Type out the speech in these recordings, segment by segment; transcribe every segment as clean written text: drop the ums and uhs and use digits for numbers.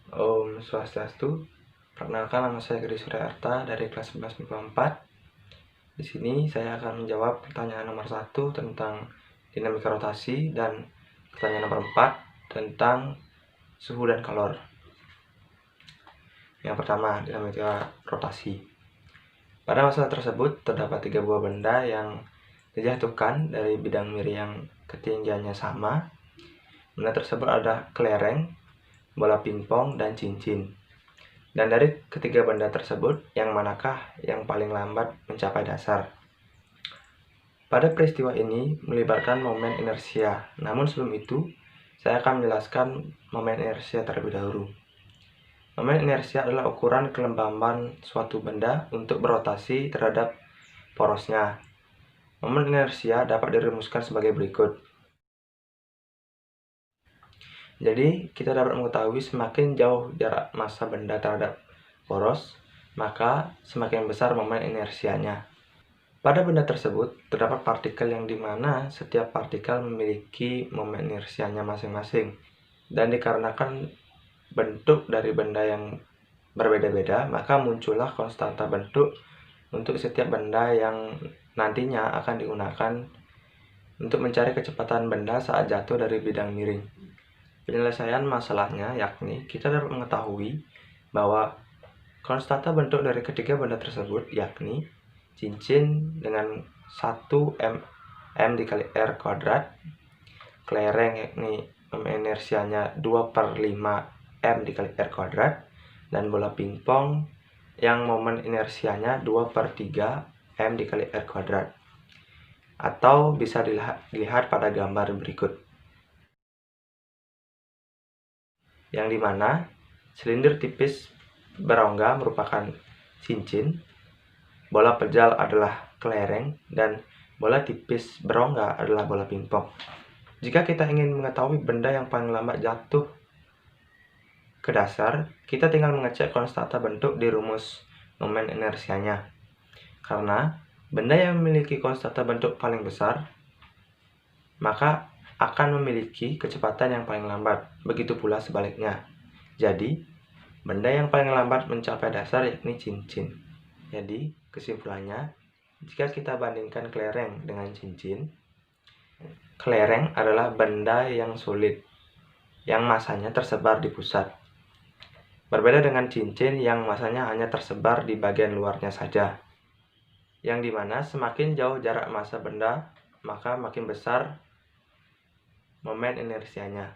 Om Swastiastu. Perkenalkan, nama saya Gede Suryarta dari kelas 11 MIPA 4. Di sini saya akan menjawab pertanyaan nomor 1 tentang dinamika rotasi dan pertanyaan nomor 4 tentang suhu dan kalor. Yang pertama, dinamika rotasi. Pada masalah tersebut terdapat 3 buah benda yang dijatuhkan dari bidang miring yang ketinggiannya sama. Benda tersebut adalah kelereng, bola pingpong, dan cincin. Dan dari ketiga benda tersebut, yang manakah yang paling lambat mencapai dasar? Pada peristiwa ini melibatkan momen inersia. Namun sebelum itu, saya akan menjelaskan momen inersia terlebih dahulu. Momen inersia adalah ukuran kelembaban suatu benda untuk berotasi terhadap porosnya. Momen inersia dapat dirumuskan sebagai berikut. Jadi, kita dapat mengetahui semakin jauh jarak massa benda terhadap poros, maka semakin besar momen inersianya. Pada benda tersebut, terdapat partikel yang dimana setiap partikel memiliki momen inersianya masing-masing. Dan dikarenakan bentuk dari benda yang berbeda-beda, maka muncullah konstanta bentuk untuk setiap benda yang nantinya akan digunakan untuk mencari kecepatan benda saat jatuh dari bidang miring. Penyelesaian masalahnya yakni kita dapat mengetahui bahwa konstanta bentuk dari ketiga benda tersebut yakni cincin dengan 1 m dikali r kuadrat, kelereng yakni inersianya 2/5 m dikali r kuadrat, dan bola pingpong yang momen inersianya 2/3 m dikali r kuadrat. Atau bisa dilihat pada gambar berikut, yang dimana silinder tipis berongga merupakan cincin, bola pejal adalah kelereng, dan bola tipis berongga adalah bola pingpong. Jika kita ingin mengetahui benda yang paling lambat jatuh ke dasar, kita tinggal mengecek konstanta bentuk di rumus momen inersianya. Karena benda yang memiliki konstanta bentuk paling besar, maka akan memiliki kecepatan yang paling lambat. Begitu pula sebaliknya. Jadi, benda yang paling lambat mencapai dasar yakni cincin. Jadi, kesimpulannya, jika kita bandingkan kelereng dengan cincin, kelereng adalah benda yang solid, yang masanya tersebar di pusat. Berbeda dengan cincin yang masanya hanya tersebar di bagian luarnya saja. Yang dimana semakin jauh jarak massa benda, maka makin besar momen inersianya.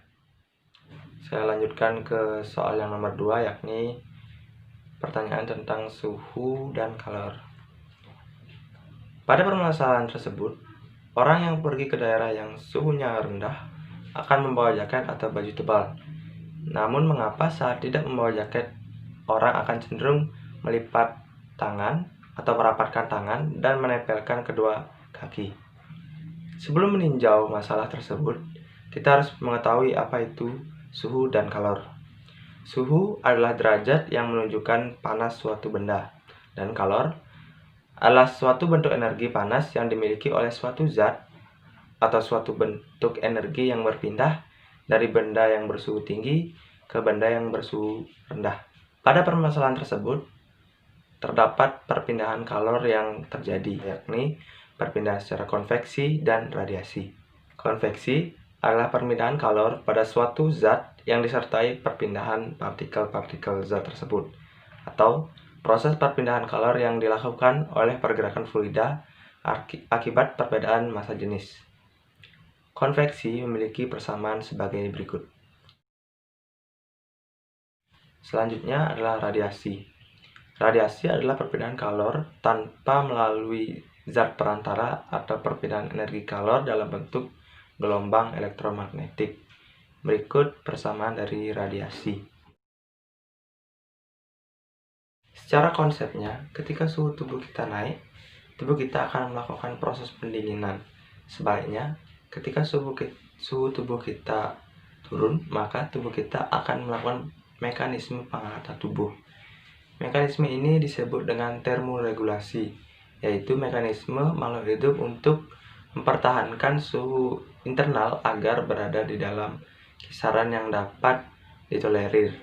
Saya lanjutkan ke soal yang nomor 2, yakni pertanyaan tentang suhu dan kalor. Pada permasalahan tersebut, orang yang pergi ke daerah yang suhunya rendah akan membawa jaket atau baju tebal. Namun mengapa saat tidak membawa jaket, orang akan cenderung melipat tangan atau merapatkan tangan dan menempelkan kedua kaki? Sebelum meninjau masalah tersebut, kita harus mengetahui apa itu suhu dan kalor. Suhu adalah derajat yang menunjukkan panas suatu benda, dan kalor adalah suatu bentuk energi panas yang dimiliki oleh suatu zat atau suatu bentuk energi yang berpindah dari benda yang bersuhu tinggi ke benda yang bersuhu rendah. Pada permasalahan tersebut, terdapat perpindahan kalor yang terjadi, yakni perpindahan secara konveksi dan radiasi. Konveksi adalah perpindahan kalor pada suatu zat yang disertai perpindahan partikel-partikel zat tersebut, atau proses perpindahan kalor yang dilakukan oleh pergerakan fluida akibat perbedaan massa jenis. Konveksi memiliki persamaan sebagai berikut. Selanjutnya adalah radiasi. Radiasi adalah perpindahan kalor tanpa melalui zat perantara atau perpindahan energi kalor dalam bentuk gelombang elektromagnetik. Berikut persamaan dari radiasi. Secara konsepnya, ketika suhu tubuh kita naik, tubuh kita akan melakukan proses pendinginan. Sebaliknya, ketika suhu tubuh kita turun, maka tubuh kita akan melakukan mekanisme penghangatan tubuh. Mekanisme ini disebut dengan termoregulasi, yaitu mekanisme makhluk hidup untuk mempertahankan suhu internal agar berada di dalam kisaran yang dapat ditolerir.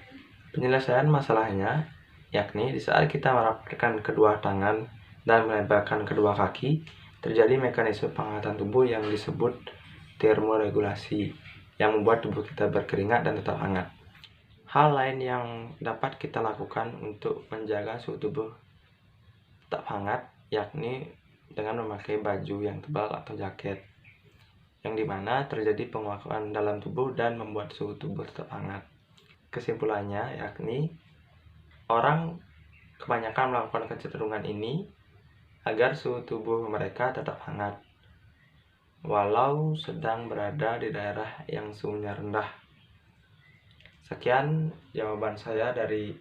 Penyelesaian masalahnya yakni di saat kita merapatkan kedua tangan dan melemparkan kedua kaki, terjadi mekanisme penghangatan tubuh yang disebut termoregulasi, yang membuat tubuh kita berkeringat dan tetap hangat. Hal lain yang dapat kita lakukan untuk menjaga suhu tubuh tetap hangat, yakni dengan memakai baju yang tebal atau jaket, yang dimana terjadi penguapan dalam tubuh dan membuat suhu tubuh tetap hangat. Kesimpulannya yakni orang kebanyakan melakukan kecenderungan ini agar suhu tubuh mereka tetap hangat, walau sedang berada di daerah yang suhunya rendah. Sekian jawaban saya dari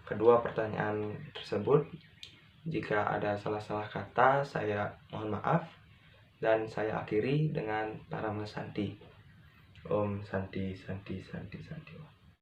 kedua pertanyaan tersebut. Jika ada salah-salah kata, saya mohon maaf. Dan saya akhiri dengan Parama Santi. Om Santi Santi Santi Santi.